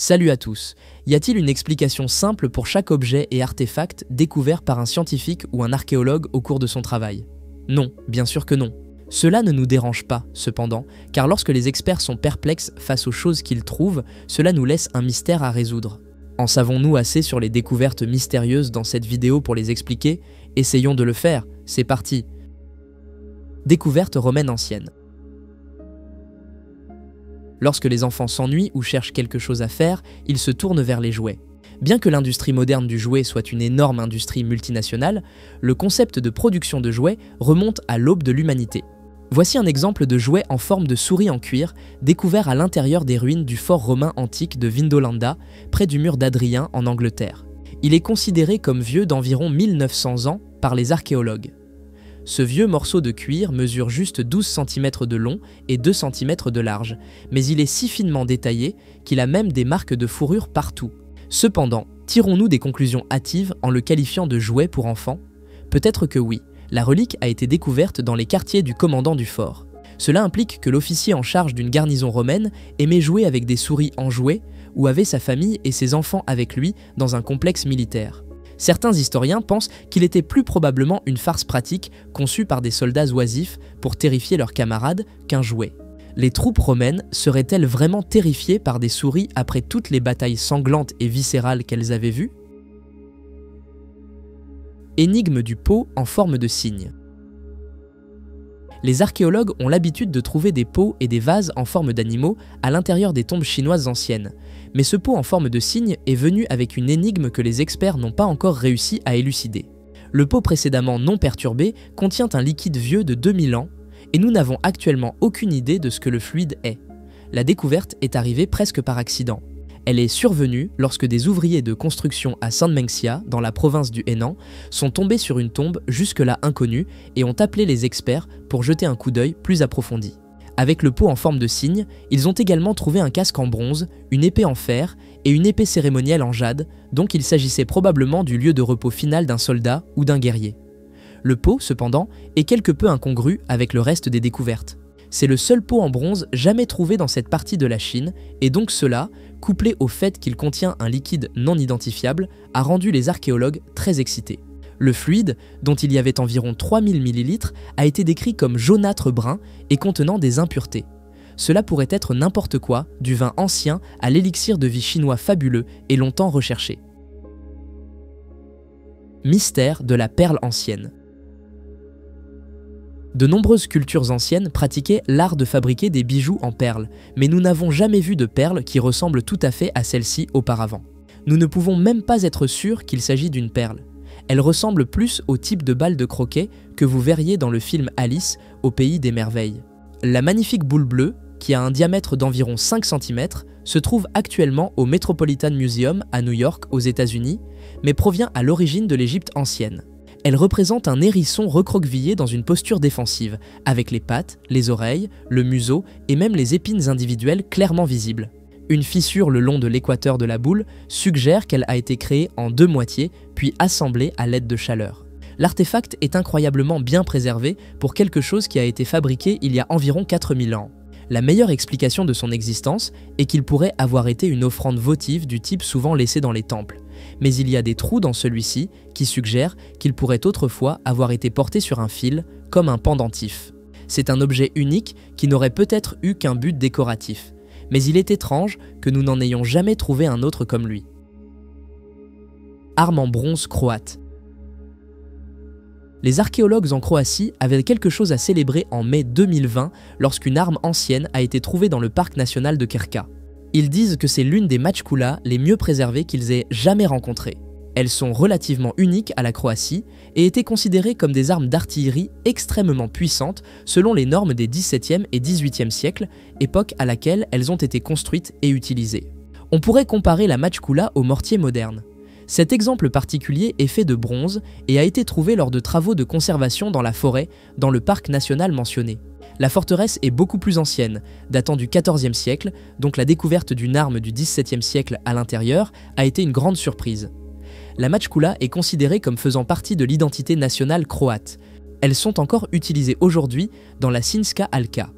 Salut à tous. Y a-t-il une explication simple pour chaque objet et artefact découvert par un scientifique ou un archéologue au cours de son travail? Non, bien sûr que non. Cela ne nous dérange pas, cependant, car lorsque les experts sont perplexes face aux choses qu'ils trouvent, cela nous laisse un mystère à résoudre. En savons-nous assez sur les découvertes mystérieuses dans cette vidéo pour les expliquer? Essayons de le faire, c'est parti. Découverte romaine ancienne. Lorsque les enfants s'ennuient ou cherchent quelque chose à faire, ils se tournent vers les jouets. Bien que l'industrie moderne du jouet soit une énorme industrie multinationale, le concept de production de jouets remonte à l'aube de l'humanité. Voici un exemple de jouet en forme de souris en cuir, découvert à l'intérieur des ruines du fort romain antique de Vindolanda, près du mur d'Adrien en Angleterre. Il est considéré comme vieux d'environ 1900 ans par les archéologues. Ce vieux morceau de cuir mesure juste 12 cm de long et 2 cm de large, mais il est si finement détaillé qu'il a même des marques de fourrure partout. Cependant, tirons-nous des conclusions hâtives en le qualifiant de jouet pour enfants? Peut-être que oui, la relique a été découverte dans les quartiers du commandant du fort. Cela implique que l'officier en charge d'une garnison romaine aimait jouer avec des souris enjouées ou avait sa famille et ses enfants avec lui dans un complexe militaire. Certains historiens pensent qu'il était plus probablement une farce pratique conçue par des soldats oisifs pour terrifier leurs camarades qu'un jouet. Les troupes romaines seraient-elles vraiment terrifiées par des souris après toutes les batailles sanglantes et viscérales qu'elles avaient vues? Énigme du pot en forme de cygne. Les archéologues ont l'habitude de trouver des pots et des vases en forme d'animaux à l'intérieur des tombes chinoises anciennes. Mais ce pot en forme de cygne est venu avec une énigme que les experts n'ont pas encore réussi à élucider. Le pot précédemment non perturbé contient un liquide vieux de 2000 ans et nous n'avons actuellement aucune idée de ce que le fluide est. La découverte est arrivée presque par accident. Elle est survenue lorsque des ouvriers de construction à Sanmenxia, dans la province du Henan, sont tombés sur une tombe jusque-là inconnue et ont appelé les experts pour jeter un coup d'œil plus approfondi. Avec le pot en forme de cygne, ils ont également trouvé un casque en bronze, une épée en fer et une épée cérémonielle en jade, donc il s'agissait probablement du lieu de repos final d'un soldat ou d'un guerrier. Le pot, cependant, est quelque peu incongru avec le reste des découvertes. C'est le seul pot en bronze jamais trouvé dans cette partie de la Chine, et donc cela, couplé au fait qu'il contient un liquide non identifiable, a rendu les archéologues très excités. Le fluide, dont il y avait environ 3000 ml, a été décrit comme jaunâtre brun et contenant des impuretés. Cela pourrait être n'importe quoi, du vin ancien à l'élixir de vie chinois fabuleux et longtemps recherché. Mystère de la perle ancienne. De nombreuses cultures anciennes pratiquaient l'art de fabriquer des bijoux en perles, mais nous n'avons jamais vu de perles qui ressemblent tout à fait à celle-ci auparavant. Nous ne pouvons même pas être sûrs qu'il s'agit d'une perle. Elle ressemble plus au type de balle de croquet que vous verriez dans le film Alice au pays des merveilles. La magnifique boule bleue, qui a un diamètre d'environ 5 cm, se trouve actuellement au Metropolitan Museum à New York aux États-Unis, mais provient à l'origine de l'Égypte ancienne. Elle représente un hérisson recroquevillé dans une posture défensive, avec les pattes, les oreilles, le museau et même les épines individuelles clairement visibles. Une fissure le long de l'équateur de la boule suggère qu'elle a été créée en deux moitiés, puis assemblée à l'aide de chaleur. L'artefact est incroyablement bien préservé pour quelque chose qui a été fabriqué il y a environ 4000 ans. La meilleure explication de son existence est qu'il pourrait avoir été une offrande votive du type souvent laissée dans les temples. Mais il y a des trous dans celui-ci qui suggèrent qu'il pourrait autrefois avoir été porté sur un fil, comme un pendentif. C'est un objet unique qui n'aurait peut-être eu qu'un but décoratif. Mais il est étrange que nous n'en ayons jamais trouvé un autre comme lui. Arme en bronze croate. Les archéologues en Croatie avaient quelque chose à célébrer en mai 2020 lorsqu'une arme ancienne a été trouvée dans le parc national de Krka. Ils disent que c'est l'une des matchkoulas les mieux préservées qu'ils aient jamais rencontrées. Elles sont relativement uniques à la Croatie et étaient considérées comme des armes d'artillerie extrêmement puissantes selon les normes des XVIIe et XVIIIe siècles, époque à laquelle elles ont été construites et utilisées. On pourrait comparer la matchkoula au mortier moderne. Cet exemple particulier est fait de bronze et a été trouvé lors de travaux de conservation dans la forêt, dans le parc national mentionné. La forteresse est beaucoup plus ancienne, datant du XIVe siècle, donc la découverte d'une arme du XVIIe siècle à l'intérieur a été une grande surprise. La matchkoula est considérée comme faisant partie de l'identité nationale croate. Elles sont encore utilisées aujourd'hui dans la Sinjska Alka,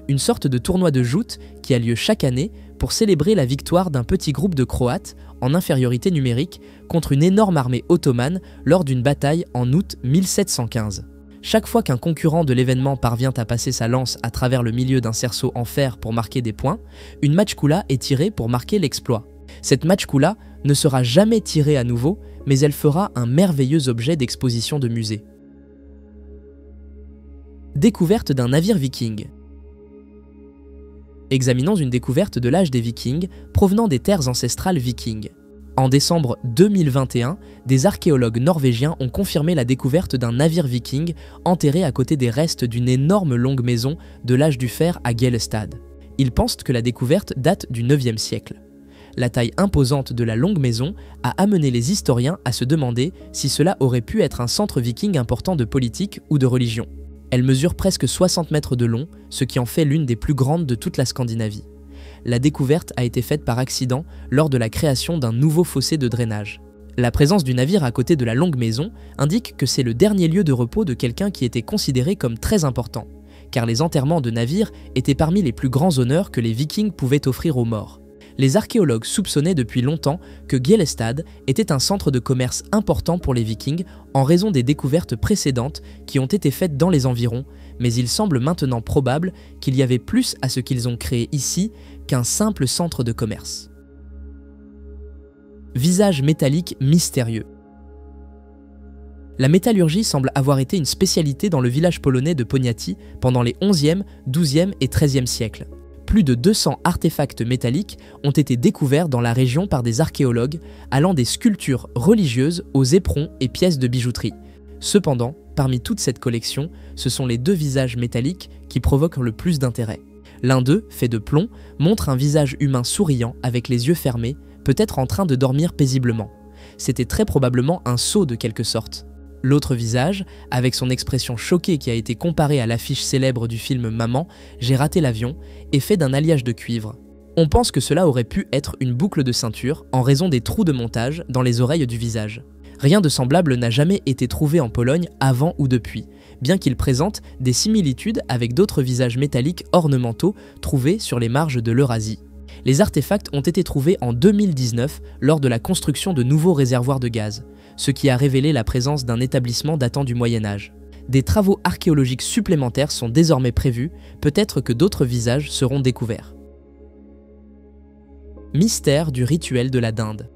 une sorte de tournoi de joute qui a lieu chaque année pour célébrer la victoire d'un petit groupe de Croates, en infériorité numérique, contre une énorme armée ottomane lors d'une bataille en août 1715. Chaque fois qu'un concurrent de l'événement parvient à passer sa lance à travers le milieu d'un cerceau en fer pour marquer des points, une matchkula est tirée pour marquer l'exploit. Cette matchkula ne sera jamais tirée à nouveau, mais elle fera un merveilleux objet d'exposition de musée. Découverte d'un navire viking. Examinons une découverte de l'âge des Vikings provenant des terres ancestrales vikings. En décembre 2021, des archéologues norvégiens ont confirmé la découverte d'un navire viking enterré à côté des restes d'une énorme longue maison de l'âge du fer à Gjellestad. Ils pensent que la découverte date du 9e siècle. La taille imposante de la longue maison a amené les historiens à se demander si cela aurait pu être un centre viking important de politique ou de religion. Elle mesure presque 60 mètres de long, ce qui en fait l'une des plus grandes de toute la Scandinavie. La découverte a été faite par accident lors de la création d'un nouveau fossé de drainage. La présence du navire à côté de la longue maison indique que c'est le dernier lieu de repos de quelqu'un qui était considéré comme très important, car les enterrements de navires étaient parmi les plus grands honneurs que les Vikings pouvaient offrir aux morts. Les archéologues soupçonnaient depuis longtemps que Gjellestad était un centre de commerce important pour les Vikings en raison des découvertes précédentes qui ont été faites dans les environs, mais il semble maintenant probable qu'il y avait plus à ce qu'ils ont créé ici qu'un simple centre de commerce. Visage métallique mystérieux. La métallurgie semble avoir été une spécialité dans le village polonais de Poniaty pendant les 11e, 12e et 13e siècles. Plus de 200 artefacts métalliques ont été découverts dans la région par des archéologues, allant des sculptures religieuses aux éperons et pièces de bijouterie. Cependant, parmi toute cette collection, ce sont les deux visages métalliques qui provoquent le plus d'intérêt. L'un d'eux, fait de plomb, montre un visage humain souriant avec les yeux fermés, peut-être en train de dormir paisiblement. C'était très probablement un sceau de quelque sorte. L'autre visage, avec son expression choquée qui a été comparée à l'affiche célèbre du film Maman, J'ai raté l'avion, est fait d'un alliage de cuivre. On pense que cela aurait pu être une boucle de ceinture en raison des trous de montage dans les oreilles du visage. Rien de semblable n'a jamais été trouvé en Pologne avant ou depuis, bien qu'il présente des similitudes avec d'autres visages métalliques ornementaux trouvés sur les marges de l'Eurasie. Les artefacts ont été trouvés en 2019 lors de la construction de nouveaux réservoirs de gaz, ce qui a révélé la présence d'un établissement datant du Moyen-Âge. Des travaux archéologiques supplémentaires sont désormais prévus, peut-être que d'autres visages seront découverts. Mystère du rituel de la dinde.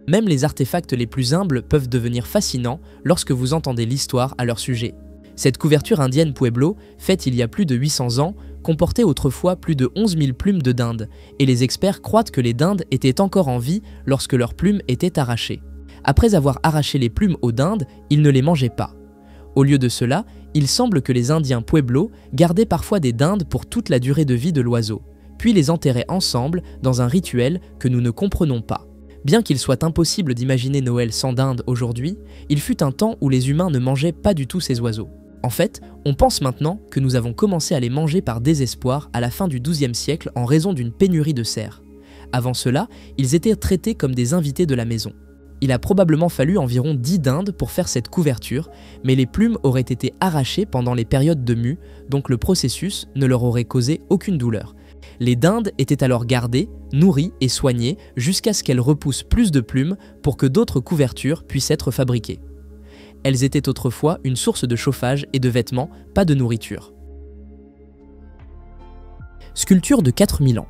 Même les artefacts les plus humbles peuvent devenir fascinants lorsque vous entendez l'histoire à leur sujet. Cette couverture indienne Pueblo, faite il y a plus de 800 ans, comportait autrefois plus de 11 000 plumes de dinde, et les experts croient que les dindes étaient encore en vie lorsque leurs plumes étaient arrachées. Après avoir arraché les plumes aux dindes, ils ne les mangeaient pas. Au lieu de cela, il semble que les Indiens Pueblo gardaient parfois des dindes pour toute la durée de vie de l'oiseau, puis les enterraient ensemble dans un rituel que nous ne comprenons pas. Bien qu'il soit impossible d'imaginer Noël sans dinde aujourd'hui, il fut un temps où les humains ne mangeaient pas du tout ces oiseaux. En fait, on pense maintenant que nous avons commencé à les manger par désespoir à la fin du XIIe siècle en raison d'une pénurie de cerfs. Avant cela, ils étaient traités comme des invités de la maison. Il a probablement fallu environ 10 dindes pour faire cette couverture, mais les plumes auraient été arrachées pendant les périodes de mue, donc le processus ne leur aurait causé aucune douleur. Les dindes étaient alors gardées, nourries et soignées jusqu'à ce qu'elles repoussent plus de plumes pour que d'autres couvertures puissent être fabriquées. Elles étaient autrefois une source de chauffage et de vêtements, pas de nourriture. Sculpture de 4000 ans.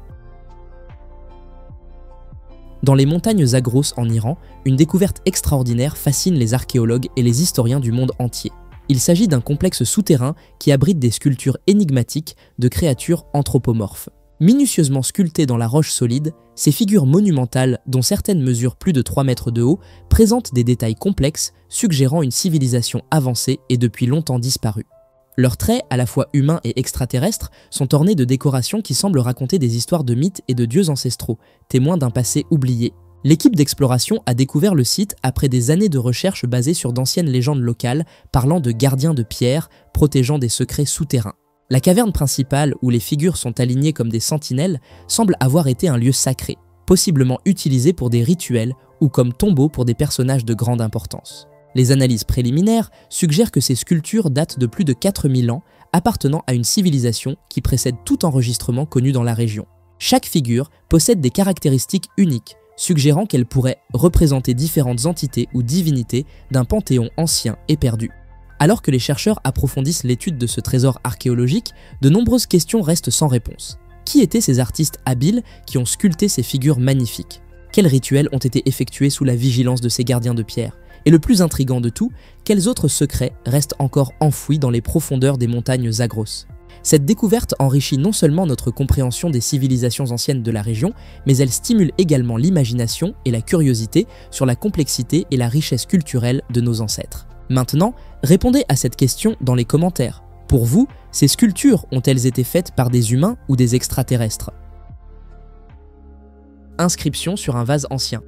Dans les montagnes Zagros en Iran, une découverte extraordinaire fascine les archéologues et les historiens du monde entier. Il s'agit d'un complexe souterrain qui abrite des sculptures énigmatiques de créatures anthropomorphes. Minutieusement sculptées dans la roche solide, ces figures monumentales, dont certaines mesurent plus de 3 mètres de haut, présentent des détails complexes, suggérant une civilisation avancée et depuis longtemps disparue. Leurs traits, à la fois humains et extraterrestres, sont ornés de décorations qui semblent raconter des histoires de mythes et de dieux ancestraux, témoins d'un passé oublié. L'équipe d'exploration a découvert le site après des années de recherche basées sur d'anciennes légendes locales parlant de gardiens de pierre protégeant des secrets souterrains. La caverne principale, où les figures sont alignées comme des sentinelles, semble avoir été un lieu sacré, possiblement utilisé pour des rituels ou comme tombeau pour des personnages de grande importance. Les analyses préliminaires suggèrent que ces sculptures datent de plus de 4000 ans, appartenant à une civilisation qui précède tout enregistrement connu dans la région. Chaque figure possède des caractéristiques uniques, suggérant qu'elle pourrait représenter différentes entités ou divinités d'un panthéon ancien et perdu. Alors que les chercheurs approfondissent l'étude de ce trésor archéologique, de nombreuses questions restent sans réponse. Qui étaient ces artistes habiles qui ont sculpté ces figures magnifiques? Quels rituels ont été effectués sous la vigilance de ces gardiens de pierre? Et le plus intriguant de tout, quels autres secrets restent encore enfouis dans les profondeurs des montagnes Zagros? Cette découverte enrichit non seulement notre compréhension des civilisations anciennes de la région, mais elle stimule également l'imagination et la curiosité sur la complexité et la richesse culturelle de nos ancêtres. Maintenant, répondez à cette question dans les commentaires. Pour vous, ces sculptures ont-elles été faites par des humains ou des extraterrestres? Inscription sur un vase ancien.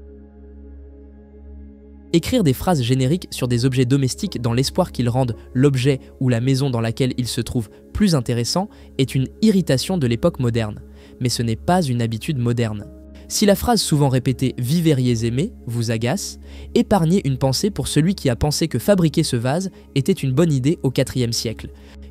Écrire des phrases génériques sur des objets domestiques dans l'espoir qu'ils rendent l'objet ou la maison dans laquelle ils se trouvent plus intéressant est une irritation de l'époque moderne, mais ce n'est pas une habitude moderne. Si la phrase souvent répétée « viveriez aimé » vous agace, épargnez une pensée pour celui qui a pensé que fabriquer ce vase était une bonne idée au IVe siècle.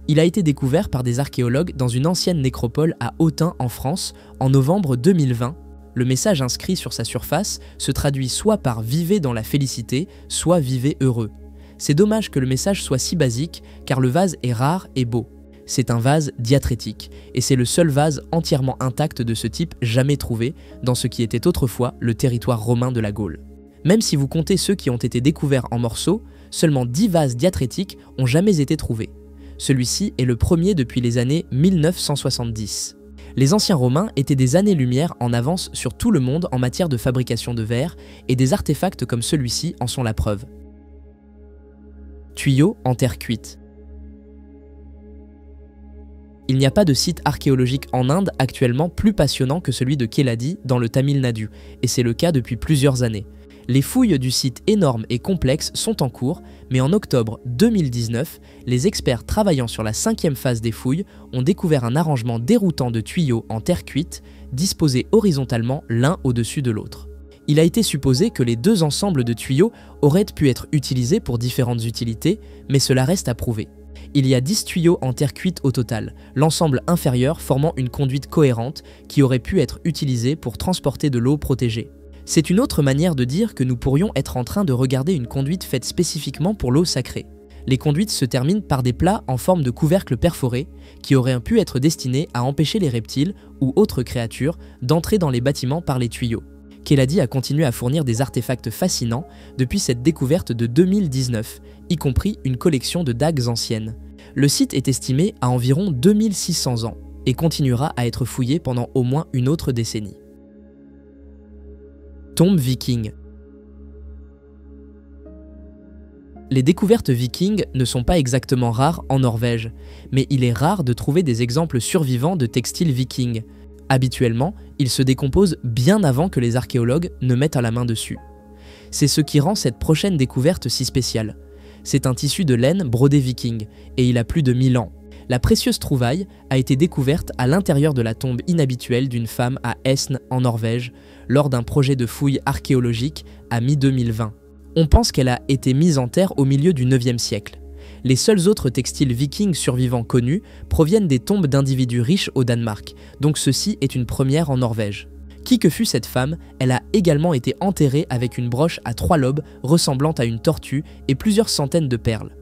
Il a été découvert par des archéologues dans une ancienne nécropole à Autun en France en novembre 2020. Le message inscrit sur sa surface se traduit soit par « vivez dans la félicité », soit « vivez heureux ». C'est dommage que le message soit si basique car le vase est rare et beau. C'est un vase diatrétique, et c'est le seul vase entièrement intact de ce type jamais trouvé dans ce qui était autrefois le territoire romain de la Gaule. Même si vous comptez ceux qui ont été découverts en morceaux, seulement 10 vases diatrétiques ont jamais été trouvés. Celui-ci est le premier depuis les années 1970. Les anciens Romains étaient des années-lumière en avance sur tout le monde en matière de fabrication de verre, et des artefacts comme celui-ci en sont la preuve. Tuyau en terre cuite. Il n'y a pas de site archéologique en Inde actuellement plus passionnant que celui de Keladi dans le Tamil Nadu, et c'est le cas depuis plusieurs années. Les fouilles du site énormes et complexes sont en cours, mais en octobre 2019, les experts travaillant sur la 5e phase des fouilles ont découvert un arrangement déroutant de tuyaux en terre cuite, disposés horizontalement l'un au-dessus de l'autre. Il a été supposé que les deux ensembles de tuyaux auraient pu être utilisés pour différentes utilités, mais cela reste à prouver. Il y a 10 tuyaux en terre cuite au total, l'ensemble inférieur formant une conduite cohérente qui aurait pu être utilisée pour transporter de l'eau protégée. C'est une autre manière de dire que nous pourrions être en train de regarder une conduite faite spécifiquement pour l'eau sacrée. Les conduites se terminent par des plats en forme de couvercle perforé qui auraient pu être destinés à empêcher les reptiles ou autres créatures d'entrer dans les bâtiments par les tuyaux. Keladi a continué à fournir des artefacts fascinants depuis cette découverte de 2019, y compris une collection de dagues anciennes. Le site est estimé à environ 2600 ans et continuera à être fouillé pendant au moins une autre décennie. Tombe viking. Les découvertes vikings ne sont pas exactement rares en Norvège, mais il est rare de trouver des exemples survivants de textiles vikings. Habituellement, ils se décomposent bien avant que les archéologues ne mettent la main dessus. C'est ce qui rend cette prochaine découverte si spéciale. C'est un tissu de laine brodé viking, et il a plus de 1000 ans. La précieuse trouvaille a été découverte à l'intérieur de la tombe inhabituelle d'une femme à Esne, en Norvège, lors d'un projet de fouilles archéologiques à mi-2020. On pense qu'elle a été mise en terre au milieu du 9e siècle. Les seuls autres textiles vikings survivants connus proviennent des tombes d'individus riches au Danemark, donc ceci est une première en Norvège. Qui que fût cette femme, elle a également été enterrée avec une broche à 3 lobes ressemblant à une tortue et plusieurs centaines de perles.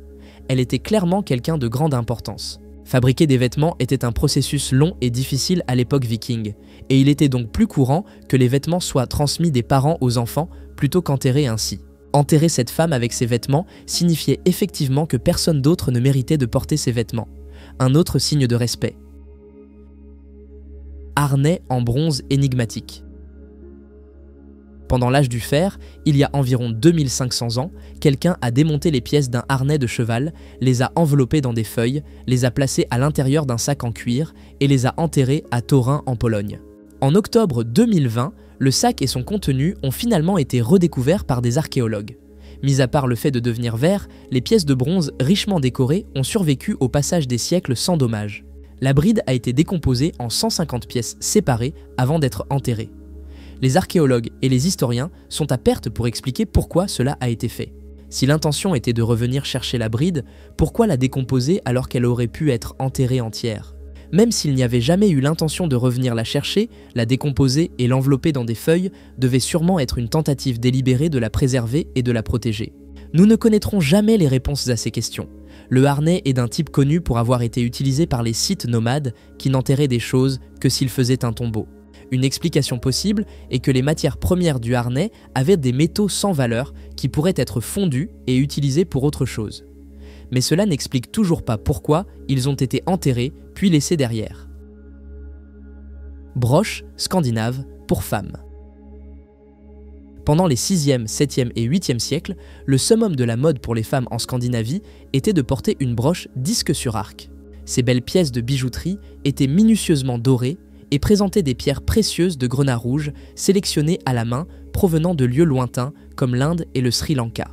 Elle était clairement quelqu'un de grande importance. Fabriquer des vêtements était un processus long et difficile à l'époque viking, et il était donc plus courant que les vêtements soient transmis des parents aux enfants plutôt qu'enterrés ainsi. Enterrer cette femme avec ses vêtements signifiait effectivement que personne d'autre ne méritait de porter ses vêtements. Un autre signe de respect. Harnais en bronze énigmatique. Pendant l'âge du fer, il y a environ 2500 ans, quelqu'un a démonté les pièces d'un harnais de cheval, les a enveloppées dans des feuilles, les a placées à l'intérieur d'un sac en cuir et les a enterrés à Thorin en Pologne. En octobre 2020, le sac et son contenu ont finalement été redécouverts par des archéologues. Mis à part le fait de devenir vert, les pièces de bronze richement décorées ont survécu au passage des siècles sans dommage. La bride a été décomposée en 150 pièces séparées avant d'être enterrée. Les archéologues et les historiens sont à perte pour expliquer pourquoi cela a été fait. Si l'intention était de revenir chercher la bride, pourquoi la décomposer alors qu'elle aurait pu être enterrée entière? Même s'il n'y avait jamais eu l'intention de revenir la chercher, la décomposer et l'envelopper dans des feuilles devait sûrement être une tentative délibérée de la préserver et de la protéger. Nous ne connaîtrons jamais les réponses à ces questions. Le harnais est d'un type connu pour avoir été utilisé par les Scythes nomades qui n'enterraient des choses que s'ils faisaient un tombeau. Une explication possible est que les matières premières du harnais avaient des métaux sans valeur qui pourraient être fondus et utilisés pour autre chose. Mais cela n'explique toujours pas pourquoi ils ont été enterrés puis laissés derrière. Broche scandinave pour femmes. Pendant les 6e, 7e et 8e siècles, le summum de la mode pour les femmes en Scandinavie était de porter une broche disque sur arc. Ces belles pièces de bijouterie étaient minutieusement dorées et présentaient des pierres précieuses de grenat rouge sélectionnées à la main provenant de lieux lointains comme l'Inde et le Sri Lanka.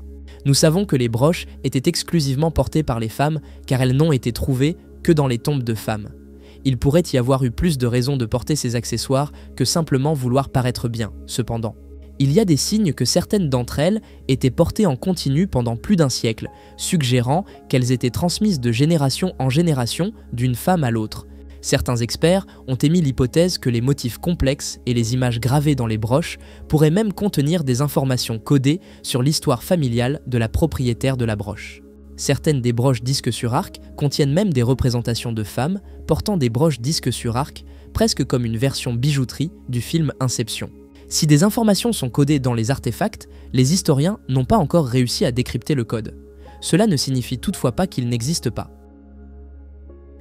Nous savons que les broches étaient exclusivement portées par les femmes car elles n'ont été trouvées que dans les tombes de femmes. Il pourrait y avoir eu plus de raisons de porter ces accessoires que simplement vouloir paraître bien, cependant. Il y a des signes que certaines d'entre elles étaient portées en continu pendant plus d'un siècle, suggérant qu'elles étaient transmises de génération en génération d'une femme à l'autre. Certains experts ont émis l'hypothèse que les motifs complexes et les images gravées dans les broches pourraient même contenir des informations codées sur l'histoire familiale de la propriétaire de la broche. Certaines des broches disques sur arc contiennent même des représentations de femmes portant des broches disques sur arc, presque comme une version bijouterie du film Inception. Si des informations sont codées dans les artefacts, les historiens n'ont pas encore réussi à décrypter le code. Cela ne signifie toutefois pas qu'il n'existe pas.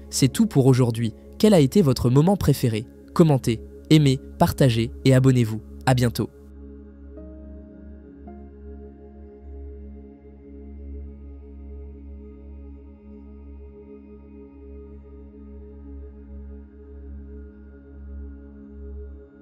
C'est tout pour aujourd'hui. Quel a été votre moment préféré? Commentez, aimez, partagez et abonnez-vous. À bientôt.